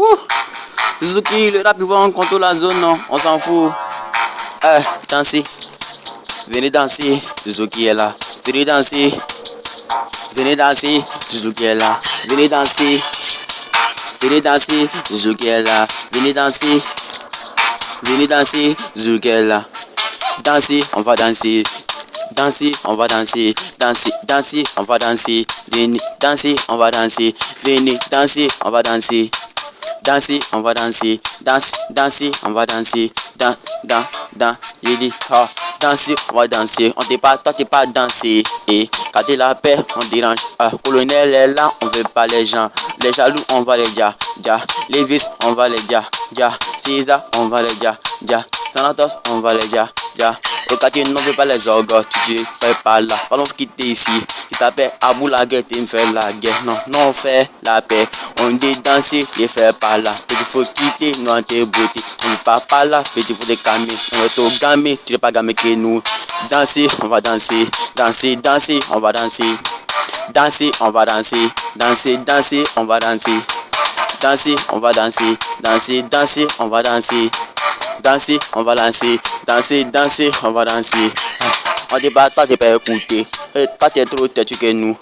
Ouh. Suzuki, le rap, ils vont contre la zone, non? On s'en fout. Danser. Venez danser. Suzuki est là. Venez danser. Venez danser. Suzuki est là. Venez danser. Venez danser. Suzuki est là. Venez danser. Venez danser. Suzuki est là. Danser, on va danser. Danser, on va danser. Danser, danser, on va danser. Venez danser, on va danser. Venez danser, on va danser. Danser, on va danser. Danser, on va danser. J'ai dit, danser, on va danser. On t'est pas, toi t'es pas danser. Et quand t'es la paix, on dérange. Colonel est là, on veut pas les gens. Les jaloux, on va les dia. Les vices, on va les dia. César, on va les dia. Sanatos, on va les dia. Au quartier, non, veut pas les orgues. Tu fais pas là. Pardon, quitter ici. Tu t'appelles Abou la guerre, tu me fais la guerre. Non, on fait la paix. On dit danser, tu fais pas là. Il faut quitter, non, t'es beauté. On ne parle pas là, petit pour des camis. On est au gamé, tu n'es pas gamé que nous. Danser, on va danser. Danser, danser, on va danser. Danser, on va danser. Danser, danser, on va danser. Danser, on va danser. Danser, danser, on va danser. Danser, on va danser. Danser, danser, on va danser. On débat, toi t'es pas écouté. Toi t'es trop têtu que nous.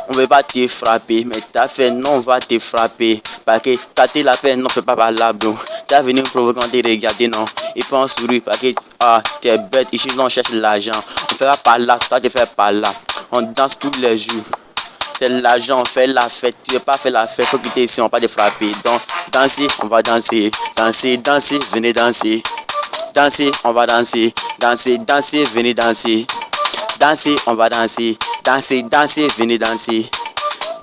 On veut pas te frapper, mais t'as fait non, on va te frapper. Parce que t'as t'es la peine, non, fais pas par là, bro. T'as venu provoquer, te regarder, non. Et pas en sourire, parce que t'es bête, ici on cherche l'argent. On fera pas là, toi tu fais pas là. On danse tous les jours. C'est l'argent, on fait la fête. Tu veux pas faire la fête, faut quitter ici, on va pas te frapper. Donc, danser, on va danser. Danser, danser, venez danser. Danser, on va danser. Danser, danser, venez danser. Danser, on va danser. Danser, danser, venez danser.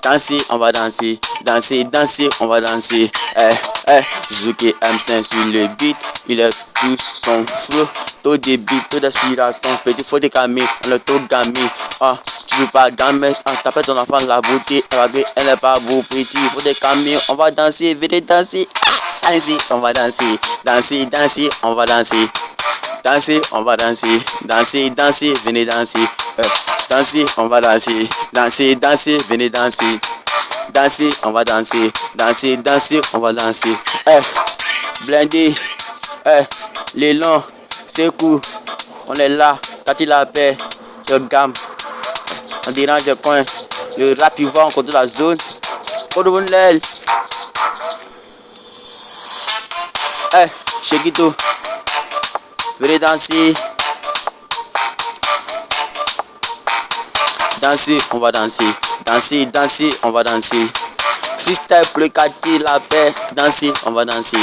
Danser, on va danser. Danser, danser, on va danser. Suzuki M5 sur le beat. Il est tout son flow. Taux de beat, taux d'inspiration. Petit faut des camis, on est tout gamé. Tu veux pas gamer, t'appelles ton enfant la beauté. Elle n'est pas beau, petit, faut des camis. On va danser, venez danser. Danser, on va danser. Danser, danser, on va danser. Danser, on va danser. Danser, danser, venez danser. Danser, on va danser. Danser, danser, venez danser. Danser, on va danser. Danser, danser, on va danser. Blindé. L'élan, c'est cool. On est là. Quand il a paix, ce gamme. On dérange le coin. Le rap, il va contre la zone. Colonel. Chiquito. Venez danser. Danser, on va danser. Danser, danser, on va danser. Freestyle pour le quartier, la paix. Danser, on va danser.